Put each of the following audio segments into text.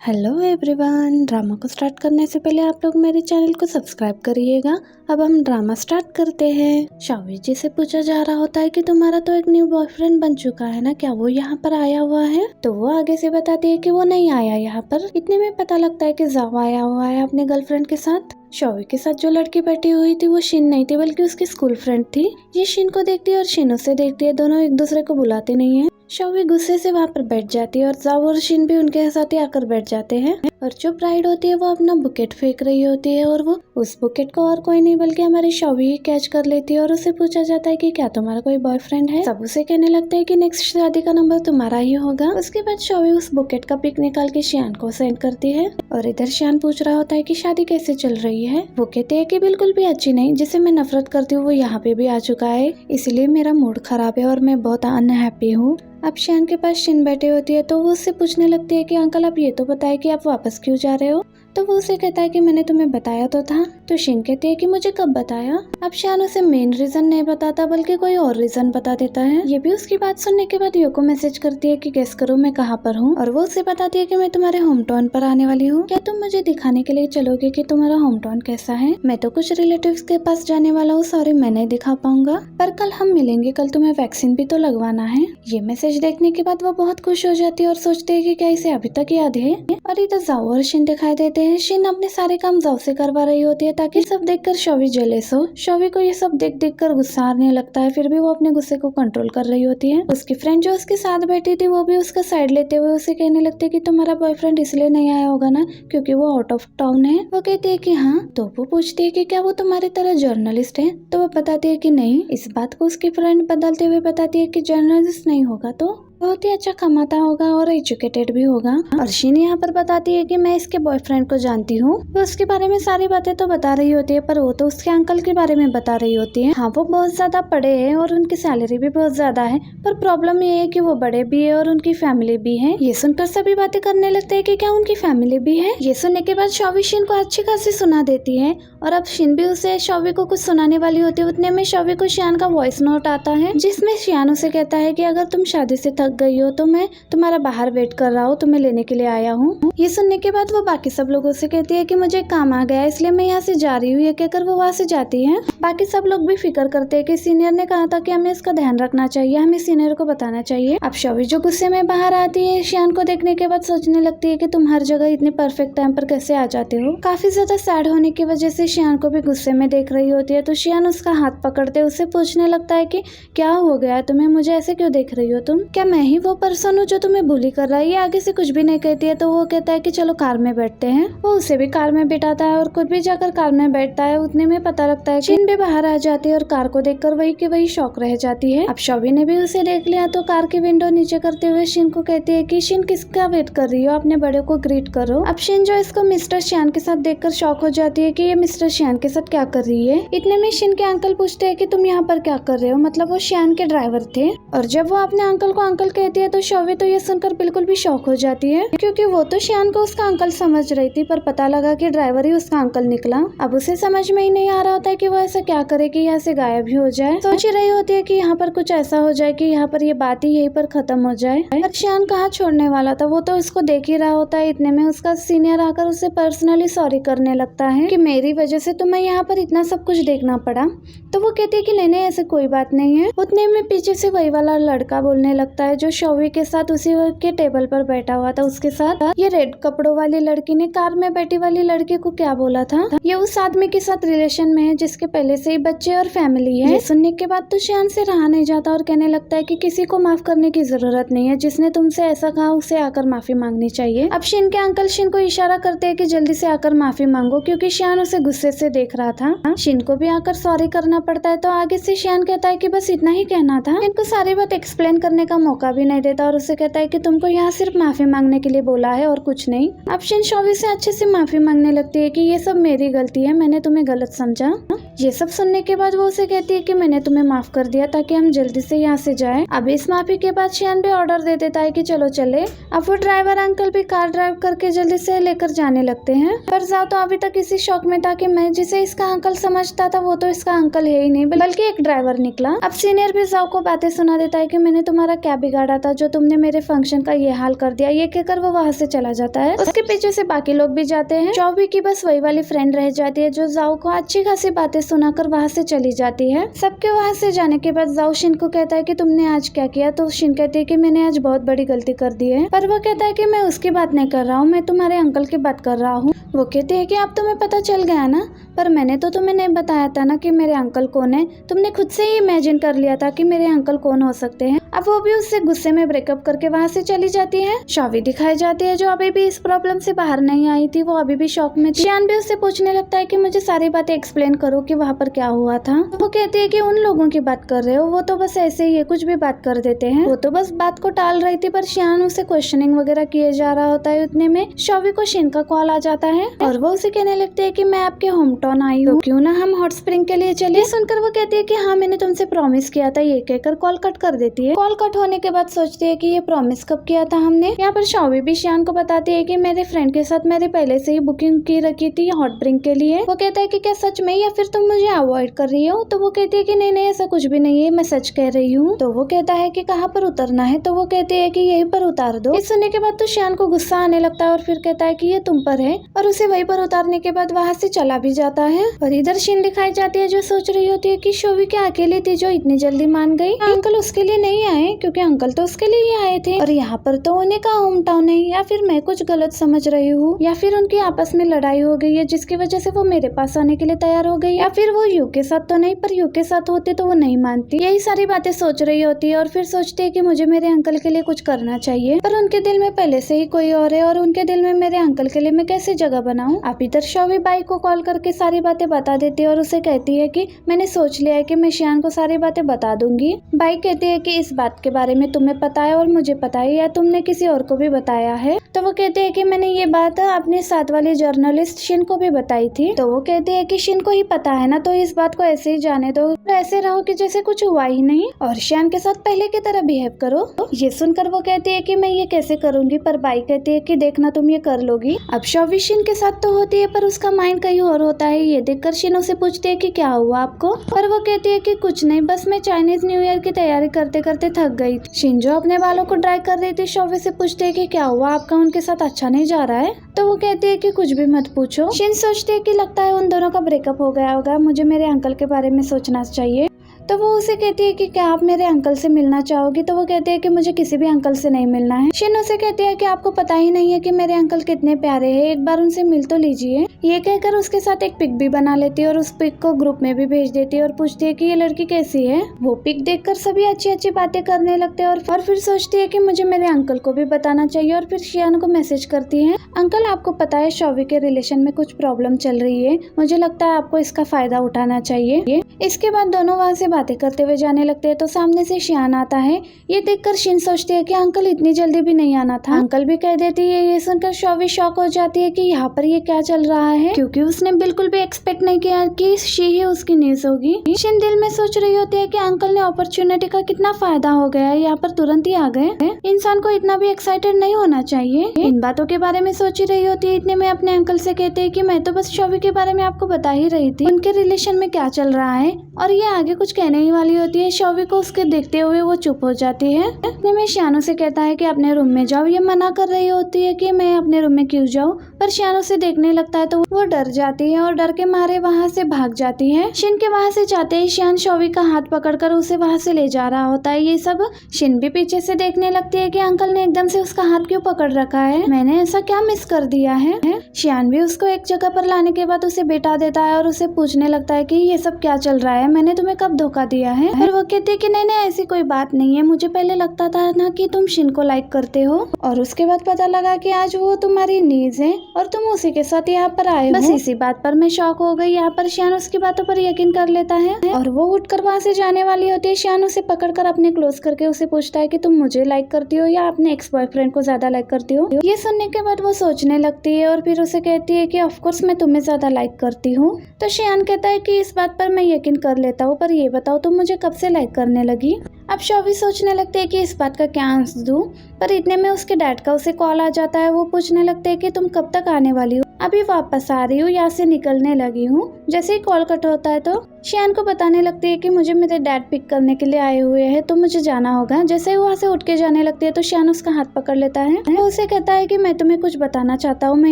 Hello everyone. Drama को start करने से पहले आप लोग मेरे चैनल को सब्सक्राइब करिएगा। अब हम ड्रामा स्टार्ट करते हैं। शावी जी से पूछा जा रहा होता है कि तुम्हारा तो एक न्यू बॉयफ्रेंड बन चुका है ना, क्या वो यहाँ पर आया हुआ है? तो वो आगे से बताती है कि वो नहीं आया यहाँ पर। इतने में पता लगता है कि जावा आया हुआ है अपने गर्लफ्रेंड के साथ। शॉवी के साथ जो लड़की बैठी हुई थी वो शिन नहीं थी बल्कि उसकी स्कूल फ्रेंड थी। ये शिन को देखती है और शिन उसे देखती है, दोनों एक दूसरे को बुलाते नहीं है। शॉवी गुस्से से वहाँ पर बैठ जाती है और जावा और शिन भी उनके साथ ही आकर बैठ जाते हैं। और जो ब्राइड होती है वो अपना बुकेट फेंक रही होती है और वो उस बुकेट को और कोई नहीं बल्कि हमारी शॉवी ही कैच कर लेती है। और उसे पूछा जाता है कि क्या तुम्हारा कोई बॉयफ्रेंड है? सब उसे कहने लगता है कि नेक्स्ट शादी का नंबर तुम्हारा ही होगा। उसके बाद शॉवी उस बुकेट का पिक निकाल के शियान को सेंड करती है और इधर शियान पूछ रहा होता है कि शादी कैसे चल रही है। वो कहते हैं कि बिल्कुल भी अच्छी नहीं, जिसे मैं नफरत करती हूँ वो यहाँ पे भी आ चुका है, इसलिए मेरा मूड खराब है और मैं बहुत अनहैप्पी हूँ। अब शियान के पास शिन बैठी होती है तो वो उससे पूछने लगती है कि अंकल आप ये तो बताए कि आप वापस क्यों जा रहे हो? तो वो उसे कहता है कि मैंने तुम्हें बताया तो था। तो शिन कहती है कि मुझे कब बताया? अब शियान उसे मेन रीजन नहीं बताता बल्कि कोई और रीजन बता देता है। ये भी उसकी बात सुनने के बाद यो को मैसेज करती है कि गेस करो मैं कहाँ पर हूँ। और वो उसे बताती है कि मैं तुम्हारे होम टाउन पर आने वाली हूँ, क्या तुम मुझे दिखाने के लिए चलोगे कि तुम्हारा होम टाउन कैसा है? मैं तो कुछ रिलेटिव्स के पास जाने वाला हूँ, सॉरी मैं नहीं दिखा पाऊंगा, पर कल हम मिलेंगे, कल तुम्हें वैक्सीन भी तो लगवाना है। ये मैसेज देखने के बाद वो बहुत खुश हो जाती है और सोचती है कि क्या इसे अभी तक याद है। और इधर जाओ और शिन दिखाई देते हैं। शिन अपने सारे काम जाओ से करवा रही होती है ताकि सब देखकर शॉवी जेलस हो। शॉवी को ये सब देख कर गुस्सा आने लगता है, फिर भी वो अपने गुस्से को कंट्रोल कर रही होती है। उसकी फ्रेंड जो उसके साथ बैठी थी वो भी उसका साइड लेते हुए उसे कहने लगते है कि तुम्हारा बॉयफ्रेंड इसलिए नहीं आया होगा ना क्योंकि वो आउट ऑफ टाउन है। वो कहती है कि हाँ। तो वो पूछती है कि क्या वो तुम्हारी तरह जर्नलिस्ट है? तो वो बताती है कि नहीं। इस बात को उसकी फ्रेंड बदलते हुए बताती है कि जर्नलिस्ट नहीं होगा तो बहुत ही अच्छा कमाता होगा और एजुकेटेड भी होगा। और शिन यहाँ पर बताती है कि मैं इसके बॉयफ्रेंड को जानती हूँ। वो उसके बारे में सारी बातें तो बता रही होती है पर वो तो उसके अंकल के बारे में बता रही होती है। हाँ वो बहुत ज्यादा पढ़े हैं और उनकी सैलरी भी बहुत ज्यादा है, पर प्रॉब्लम ये है कि वो बड़े भी है और उनकी फैमिली भी है। ये सुनकर सभी बातें करने लगते है कि क्या उनकी फैमिली भी है? ये सुनने के बाद शॉवी शिन को अच्छी खासी सुना देती है और अब शिन भी उसे शॉवी को कुछ सुनाने वाली होती है। उतने में शॉवी को शियान का वॉइस नोट आता है जिसमें शियान उसे कहता है कि अगर तुम शादी से थक गई हो तो मैं तुम्हारा बाहर वेट कर रहा हूँ, तुम्हें लेने के लिए आया हूँ। ये सुनने के बाद वो बाकी सब लोगों से कहती है कि मुझे काम आ गया इसलिए मैं यहाँ से जा रही हूँ। ये कहकर वो वहाँ से जाती है। बाकी सब लोग भी फिक्र करते हैं कि सीनियर ने कहा था कि हमें इसका ध्यान रखना चाहिए, हमें सीनियर को बताना चाहिए। अब शॉवी जो गुस्से में बाहर आती है शियान को देखने के बाद सोचने लगती है कि तुम हर जगह इतने परफेक्ट टाइम पर कैसे आ जाते हो। काफी ज्यादा सैड होने की वजह से शियान को भी गुस्से में देख रही होती है। तो शियान उसका हाथ पकड़ते उसे पूछने लगता है कि क्या हो गया तुम्हें, मुझे ऐसे क्यों देख रही हो तुम? क्या मैं ही वो पर्सन हूँ जो तुम्हें बुली कर रहा है? ये आगे से कुछ भी नहीं कहती है। तो वो कहता है कि चलो कार में बैठते हैं। वो उसे भी कार में बिठाता है और खुद भी जाकर कार में बैठता है। उतने में पता लगता है शिन भी बाहर आ जाती है और कार को देखकर वही की वही शौक रह जाती है। अब शॉवी ने भी उसे देख लिया तो कार की विंडो नीचे करते हुए शिन को कहती है कि शिन किसका वेट कर रही हो, अपने बड़े को ग्रीट करो। अब शिन जो इसको मिस्टर शियान के साथ देखकर शॉक हो जाती है कि ये मिस्टर शियान के साथ क्या कर रही है। इतने में शिन के अंकल पूछते हैं कि तुम यहाँ पर क्या कर रहे हो, मतलब वो शियान के ड्राइवर थे। और जब वो अपने अंकल को अंकल कहती है तो शॉवी तो ये सुनकर बिल्कुल भी शॉक हो जाती है क्योंकि वो तो शियान को उसका अंकल समझ रही थी पर पता लगा कि ड्राइवर ही उसका अंकल निकला। अब उसे समझ में ही नहीं आ रहा होता है कि वो ऐसा क्या करे कि यहाँ से गायब ही हो जाए। सोच ही रही होती है कि यहाँ पर कुछ ऐसा हो जाए कि यहाँ पर ये बात ही यहीं पर खत्म हो जाए। पर शियान कहाँ छोड़ने वाला था, वो तो इसको देख ही रहा होता है। इतने में उसका सीनियर आकर उसे पर्सनली सॉरी करने लगता है कि मेरी वजह से तुम्हें यहाँ पर इतना सब कुछ देखना पड़ा। तो वो कहती है कि नहीं ऐसे कोई बात नहीं है। उतने में पीछे से वही वाला लड़का बोलने लगता है जो शॉवी के साथ उसी के टेबल पर बैठा हुआ था। उसके साथ ये रेड कपड़ों वाली लड़की ने कार में बैठी वाली लड़की को क्या बोला था, ये उस आदमी के साथ रिलेशन में है जिसके पहले से ही बच्चे और फैमिली है। ये सुनने के बाद तो शियान से रहा नहीं जाता और कहने लगता है कि किसी को माफ करने की जरूरत नहीं है, जिसने तुमसे ऐसा कहा उसे आकर माफी मांगनी चाहिए। अब शिन के अंकल शिन को इशारा करते हैं कि जल्दी से आकर माफी मांगो क्योंकि शियान उसे गुस्से से देख रहा था। शिन को भी आकर सॉरी करना पड़ता है। तो आगे से शियान कहता है कि बस इतना ही कहना था। इनको सारी बात एक्सप्लेन करने का मौका भी नहीं देता और उसे कहता है कि तुमको यहाँ सिर्फ माफी मांगने के लिए बोला है और कुछ नहीं। अब शिन शॉवी से अच्छे से माफी मांगने लगती है कि ये सब मेरी गलती है, मैंने तुम्हें गलत समझा। ये सब सुनने के बाद वो उसे कहती है कि मैंने तुम्हें माफ कर दिया ताकि हम जल्दी से यहाँ से जाएं। अब इस माफी के बाद शियान भी ऑर्डर दे देता है कि चलो चले। अब वो ड्राइवर अंकल भी कार ड्राइव करके जल्दी से लेकर जाने लगते हैं। पर जाओ तो अभी तक इसी शौक में था कि मैं जिसे इसका अंकल समझता था वो तो इसका अंकल है ही नहीं बल्कि एक ड्राइवर निकला। अब सीनियर भी जाओ को बातें सुना देता है कि मैंने तुम्हारा क्या बिगाड़ा बिगाड़ा था जो तुमने मेरे फंक्शन का ये हाल कर दिया, ये कहकर वो वहाँ से चला जाता है। उसके पीछे से बाकी लोग भी जाते हैं। चौबी की बस वही वाली फ्रेंड रह जाती है जो जाओ को अच्छी खासी बातें सुनाकर वहाँ से चली जाती है। सबके वहाँ से जाने के बाद जाओ शिन को कहता है कि तुमने आज क्या किया, तो शिन कहती है कि मैंने आज बहुत बड़ी गलती कर दी है। पर वो कहता है कि मैं उसकी बात नहीं कर रहा हूँ, मैं तुम्हारे अंकल की बात कर रहा हूँ। वो कहती है कि अब तुम्हें पता चल गया ना, पर मैंने तो तुम्हें नहीं बताया था ना कि मेरे अंकल कौन है। तुमने खुद से ही इमेजिन कर लिया था कि मेरे अंकल कौन हो सकते हैं। अब वो भी उससे गुस्से में ब्रेकअप करके वहाँ से चली जाती है। शावी दिखाई जाती है जो अभी भी इस प्रॉब्लम से बाहर नहीं आई थी, वो अभी भी शॉक में थी। शियान भी उससे पूछने लगता है कि मुझे सारी बातें एक्सप्लेन करो कि वहाँ पर क्या हुआ था। वो कहती है कि उन लोगों की बात कर रहे हो, वो तो बस ऐसे ही कुछ भी बात कर देते हैं। वो तो बस बात को टाल रही थी, पर शियान उसे क्वेश्चनिंग वगैरह किए जा रहा होता है। उतने में शावी को शिन का कॉल आ जाता है और वो उसे कहने लगती है कि मैं आपके होम टाउन आई हूँ, क्यों ना हम हॉट स्प्रिंग के लिए चले। सुनकर वो कहती है कि हाँ मैंने तुमसे प्रॉमिस किया था, ये कहकर कॉल कट कर देती है। कॉल कट होने के बाद सोचती है कि ये प्रॉमिस कब किया था हमने। यहाँ पर शावी भी शियान को बताती है कि मेरे फ्रेंड के साथ मैंने पहले से ही बुकिंग की रखी थी हॉट ड्रिंक के लिए। वो कहता है कि क्या सच में, या फिर तुम मुझे अवॉइड कर रही हो। तो वो कहती है कि नहीं नहीं ऐसा कुछ भी नहीं है, मैं सच कह रही हूँ। तो वो कहता है कि कहाँ पर उतरना है, तो वो कहती है कि यहीं पर उतार दो। इस सुनने के बाद तो शियान को गुस्सा आने लगता है और फिर कहता है कि ये तुम पर है, और उसे वहीं पर उतारने के बाद वहाँ से चला भी जाता है। और इधर शिन दिखाई जाती है जो सोच रही होती है कि शोवी क्या अकेली थी जो इतनी जल्दी मान गई। अंकल उसके लिए नहीं आए, क्योंकि अंकल तो उसके लिए ही आए थे, और यहाँ पर तो उन्हें का होम टाउन है। या फिर मैं कुछ गलत समझ रही हूँ, या फिर उनकी आपस में लड़ाई हो गई है जिसकी वजह से वो मेरे पास आने के लिए तैयार हो गई, या फिर वो यू के साथ तो नहीं, पर यू के साथ होते तो वो नहीं मानती। यही सारी बातें सोच रही होती है और फिर सोचती है कि मुझे मेरे अंकल के लिए कुछ करना चाहिए, पर उनके दिल में पहले से ही कोई और है, और उनके दिल में मेरे अंकल के लिए मैं कैसे जगह बनाऊं। अब इधर शोवी बाई को कॉल करके सारी बातें बता देती है और उसे कहती है कि मैंने सोच लिया है कि मैं शियान को सारी बातें बता दूंगी। बाई कहती है कि इस बात के बारे में तुम्हें पता है और मुझे पता है, या तुमने किसी और को भी बताया है। तो वो कहती है कि मैंने ये बात अपने साथ वाली जर्नलिस्ट शिन को भी बताई थी। तो वो कहती है कि शिन को ही पता है ना, तो इस बात को ऐसे ही जाने दो, तो ऐसे रहो कि जैसे कुछ हुआ ही नहीं, और शियान के साथ पहले की तरह बिहेव करो। ये सुनकर वो कहती है कि मैं ये कैसे करूंगी, पर बाई कहती है कि देखना तुम ये कर लोगी। अब शोवी शिन के साथ तो होती है, पर उसका माइंड कहीं और होता है। ये देखकर शिन उसे पूछती है कि क्या हुआ आपको, पर वो कहती है कि कुछ नहीं, बस मैं चाइनीज न्यू ईयर की तैयारी करते करते थक गई। शिन जो अपने बालों को ड्राई कर रही थी, शोवी से पूछते है कि क्या हुआ आपका उनके साथ अच्छा नहीं जा रहा है। तो वो कहती है कि कुछ भी मत पूछो। शिन सोचती है कि लगता है उन दोनों का ब्रेकअप हो गया होगा, मुझे मेरे अंकल के बारे में सोचना चाहिए। तो वो उसे कहती है कि क्या आप मेरे अंकल से मिलना चाहोगी। तो वो कहती है कि मुझे किसी भी अंकल से नहीं मिलना है। शिन उसे कहती है कि आपको पता ही नहीं है कि मेरे अंकल कितने प्यारे हैं, एक बार उनसे मिल तो लीजिए। ये कहकर उसके साथ एक पिक भी बना लेती है और उस पिक को ग्रुप में भी भेज देती है और पूछती है कि ये लड़की कैसी है। वो पिक देखकर सभी अच्छी अच्छी बातें करने लगते हैं और फिर सोचती है कि मुझे मेरे अंकल को भी बताना चाहिए, और फिर शियान को मैसेज करती है, अंकल आपको पता है शोवी के रिलेशन में कुछ प्रॉब्लम चल रही है, मुझे लगता है आपको इसका फायदा उठाना चाहिए। इसके बाद दोनों वहाँ से बातें करते हुए जाने लगते हैं तो सामने से शियान आता है। ये देखकर शिन सोचती है कि अंकल इतनी जल्दी भी नहीं आना था। अंकल भी कह देती है। ये सुनकर शोवी शॉक हो जाती है कि यहाँ पर ये क्या चल रहा है, क्योंकि उसने बिल्कुल भी एक्सपेक्ट नहीं किया कि शी ही उसकी न्यूज होगी। शिन दिल में सोच रही होती है कि अंकल ने अपॉर्चुनिटी का कितना फायदा हो गया है, यहाँ पर तुरंत ही आ गए। इंसान को इतना भी एक्साइटेड नहीं होना चाहिए। इन बातों के बारे में सोच रही होती है, इतने में अपने अंकल से कहते हैं कि मैं तो बस शोवी के बारे में आपको बता ही रही थी, उनके रिलेशन में क्या चल रहा है। और ये आगे कुछ कहने ही वाली होती है। शोवी को उसके देखते हुए वो चुप हो जाती है। इतने में शियानो से कहता है कि अपने रूम में जाओ। ये मना कर रही होती है कि मैं अपने रूम में क्यों जाऊँ, पर शियानो से देखने लगता है तो वो डर जाती है और डर के मारे वहाँ से भाग जाती है। शिन के वहाँ से जाते ही शियान शोवी का हाथ पकड़कर उसे वहाँ से ले जा रहा होता है। ये सब शिन भी पीछे से देखने लगती है कि अंकल ने एकदम से उसका हाथ क्यों पकड़ रखा है, मैंने ऐसा क्या मिस कर दिया है। शियान भी उसको एक जगह पर लाने के बाद उसे बैठा देता है और उसे पूछने लगता है कि ये सब क्या चल रहा है, मैंने तुम्हें कब धोखा दिया है। और वो कहती है कि नहीं नहीं ऐसी कोई बात नहीं है, मुझे पहले लगता था ना कि तुम शिन को लाइक करते हो, और उसके बाद पता लगा कि आज वो तुम्हारी नीज है और तुम उसी के साथ यहाँ पर आए हो। बस इसी बात पर मैं शॉक हो गई। यहाँ पर शियान उसकी बातों पर यकीन कर लेता है और वो उठकर वहाँ से जाने वाली होती है। शियान उसे पकड़कर अपने क्लोज करके उसे पूछता है कि तुम मुझे लाइक करती हो या अपने एक्स बॉयफ्रेंड को ज्यादा लाइक करती हो। ये सुनने के बाद वो सोचने लगती है और फिर उसे कहती है कि ऑफकोर्स मैं तुम्हें ज्यादा लाइक करती हूँ। तो शियान कहता है कि इस बात पर मैं यकीन इन कर लेता हूँ, पर ये बताओ तुम मुझे कब से लाइक करने लगी? अब शौवी सोचने लगते हैं कि इस बात का क्या आंसर दूं, पर इतने में उसके डैड का उसे कॉल आ जाता है। वो पूछने लगते हैं कि तुम कब तक आने वाली हो? अभी वापस आ रही हूँ, यहाँ से निकलने लगी हूँ। जैसे ही कॉल कट होता है तो शियान को बताने लगती है कि मुझे मेरे डैड पिक करने के लिए आए हुए हैं, तो मुझे जाना होगा। जैसे ही वहाँ से उठ के जाने लगती है तो शियान उसका हाथ पकड़ लेता है। वो उसे कहता है कि मैं तुम्हें कुछ बताना चाहता हूँ, मैं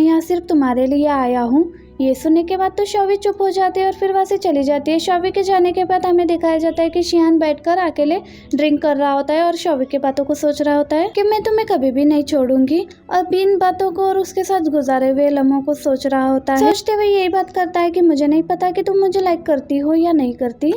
यहाँ सिर्फ तुम्हारे लिए आया हूँ। ये सुनने के बाद तो शौवी चुप हो जाती है और फिर वहाँ से चली जाती है। शौवी के जाने के बाद हमें दिखाया जाता है कि शियान बैठकर अकेले ड्रिंक कर रहा होता है और शौवी की बातों को सोच रहा होता है कि मैं तुम्हें कभी भी नहीं छोड़ूंगी, और बिन बातों को और उसके साथ गुजारे हुए लम्हों को सोच रहा होता है। सोचते हुए यही बात करता है कि मुझे नहीं पता कि तुम मुझे लाइक करती हो या नहीं करती,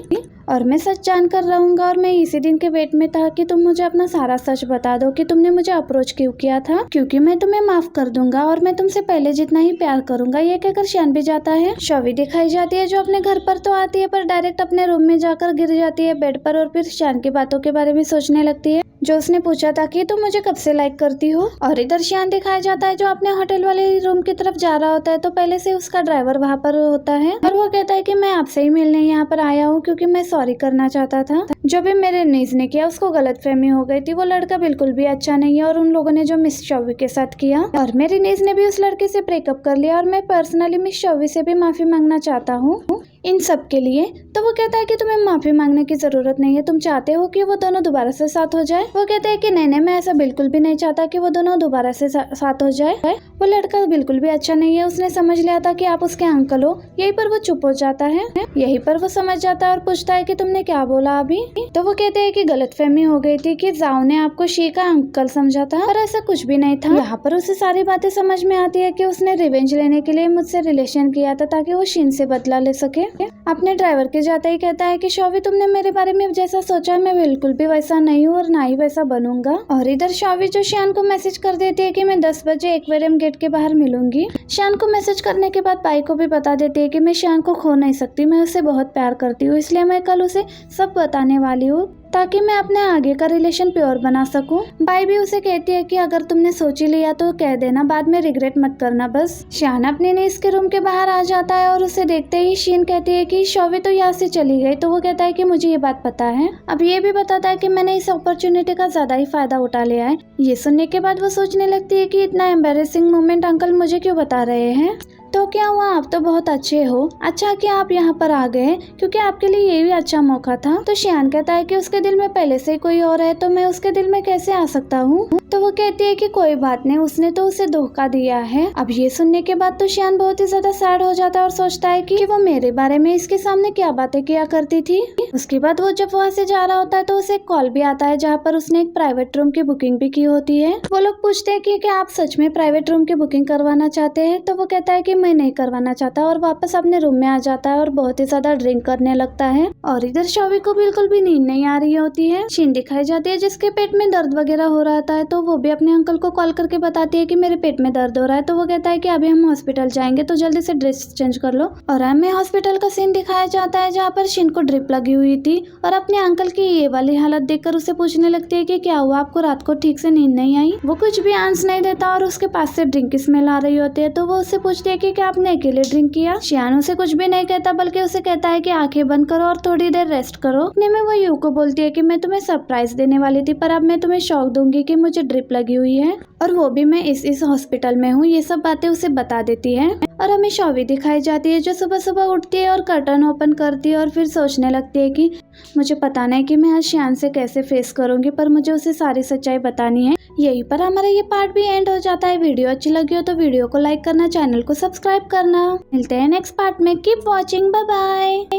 और मैं सच जानकर रहूंगा। और मैं इसी दिन के वेट में था कि तुम मुझे अपना सारा सच बता दो कि तुमने मुझे अप्रोच क्यों किया था, क्योंकि मैं तुम्हें माफ कर दूंगा और मैं तुमसे पहले जितना ही प्यार करूंगा। ये कहकर शियान भी जाता है। शौवी दिखाई जाती है जो अपने घर पर तो आती है पर डायरेक्ट अपने रूम में जाकर गिर जाती है बेड पर, और फिर शियान की बातों के बारे में सोचने लगती है जो उसने पूछा था कि तुम मुझे कब से लाइक करती हो। और इधर शियान दिखाया जाता है जो अपने होटल वाले रूम की तरफ जा रहा होता है। तो पहले से उसका ड्राइवर वहाँ पर होता है और वो कहता है कि मैं आपसे ही मिलने यहाँ पर आया हूँ क्योंकि मैं सॉरी करना चाहता था। जो भी मेरे नीज ने किया उसको गलतफहमी हो गई थी। वो लड़का बिल्कुल भी अच्छा नहीं है और उन लोगों ने जो मिस शौवी के साथ किया, और मेरी नीज ने भी उस लड़के से ब्रेकअप कर लिया, और मैं पर्सनली मिस शौवी से भी माफी मांगना चाहता हूँ इन सब के लिए। तो वो कहता है कि तुम्हें माफी मांगने की जरूरत नहीं है, तुम चाहते हो कि वो दोनों दोबारा से साथ हो जाए। वो कहता है कि नहीं, मैं ऐसा बिल्कुल भी नहीं चाहता कि वो दोनों दोबारा से साथ हो जाए। वो लड़का बिल्कुल भी अच्छा नहीं है, उसने समझ लिया था कि आप उसके अंकल हो। यहीं पर वो चुप हो जाता है। यहीं पर वो समझ जाता है और पूछता है कि तुमने क्या बोला अभी? तो वो कहते हैं कि गलतफहमी हो गई थी कि जाओ ने आपको शी का अंकल समझा था, पर ऐसा कुछ भी नहीं था। यहाँ पर उसे सारी बातें समझ में आती है कि उसने रिवेंज लेने के लिए मुझसे रिलेशन किया था ताकि वो शीन से बदला ले सके। अपने ड्राइवर के जाते ही कहता है कि शौवी तुमने मेरे बारे में जैसा सोचा मैं बिल्कुल भी वैसा नहीं हूँ और ना ही वैसा बनूंगा। और इधर शौवी जो शियान को मैसेज कर देती है कि मैं 10 बजे एक्वेरियम गेट के बाहर मिलूंगी। शियान को मैसेज करने के बाद पाई को भी बता देती है कि मैं शियान को खो नहीं सकती, मैं उससे बहुत प्यार करती हूँ, इसलिए मैं कल उसे सब बताने वाली हूँ ताकि मैं अपने आगे का रिलेशन प्योर बना सकूं। बाई भी उसे कहती है कि अगर तुमने सोच ही लिया तो कह देना, बाद में रिग्रेट मत करना बस। शियान अपने नीस के रूम के बाहर आ जाता है और उसे देखते ही शीन कहती है कि शौवी तो यहाँ से चली गई। तो वो कहता है कि मुझे ये बात पता है। अब ये भी बताता है कि मैंने इस अपॉर्चुनिटी का ज्यादा ही फायदा उठा लिया है। ये सुनने के बाद वो सोचने लगती है कि इतना एम्बेरेसिंग मोमेंट अंकल मुझे क्यों बता रहे हैं। तो क्या हुआ, आप तो बहुत अच्छे हो, अच्छा कि आप यहाँ पर आ गए क्योंकि आपके लिए ये भी अच्छा मौका था। तो शियान कहता है कि उसके दिल में पहले से ही कोई और है, तो मैं उसके दिल में कैसे आ सकता हूँ। तो वो कहती है कि कोई बात नहीं, उसने तो उसे धोखा दिया है। अब ये सुनने के बाद तो शियान बहुत ही ज्यादा सैड हो जाता है और सोचता है कि वो मेरे बारे में इसके सामने क्या बातें किया करती थी। उसके बाद वो जब वहाँ से जा रहा होता है तो उसे एक कॉल भी आता है जहाँ पर उसने एक प्राइवेट रूम की बुकिंग भी की होती है। वो लोग पूछते हैं कि क्या आप सच में प्राइवेट रूम की बुकिंग करवाना चाहते हैं। तो वो कहता है कि मैं नहीं करवाना चाहता और वापस अपने रूम में आ जाता है और बहुत ही ज्यादा ड्रिंक करने लगता है। और इधर शौवी को बिल्कुल भी नींद नहीं आ रही होती है। शीन दिखाई जाती है जिसके पेट में दर्द वगैरह हो रहा था, तो वो भी अपने अंकल को कॉल करके बताती है कि मेरे पेट में दर्द हो रहा है। तो वो कहता है कि अभी हम हॉस्पिटल जाएंगे तो जल्दी से ड्रेस चेंज कर लो। और हमें हॉस्पिटल का सीन दिखाया जाता है जहाँ पर शीन को ड्रिप लगी हुई थी और अपने अंकल की ये वाली हालत देखकर उसे पूछने लगती है कि क्या हुआ, आपको रात को ठीक से नींद नहीं आई। वो कुछ भी आंसर नहीं देता और उसके पास से ड्रिंक की स्मेल आ रही होती है। तो वो उससे पूछती है कि क्या आपने अकेले ड्रिंक किया। शियान उसे कुछ भी नहीं कहता बल्कि उसे कहता है कि आंखें बंद करो और थोड़ी देर रेस्ट करो। इतने में वो यू को बोलती है कि मैं तुम्हें सरप्राइज देने वाली थी पर अब मैं तुम्हें शॉक दूंगी कि मुझे ड्रिप लगी हुई है और वो भी मैं इस हॉस्पिटल में हूँ। ये सब बातें उसे बता देती है। और हमें शौवी दिखाई जाती है जो सुबह सुबह उठती है और कर्टन ओपन करती है और फिर सोचने लगती है कि मुझे पता नहीं कि मैं आज शियान से कैसे फेस करूंगी, पर मुझे उसे सारी सच्चाई बतानी है। यहीं पर हमारा ये पार्ट भी एंड हो जाता है। वीडियो अच्छी लगी हो तो वीडियो को लाइक करना, चैनल को सब्सक्राइब करना। मिलते हैं नेक्स्ट पार्ट में। Keep watching, bye bye.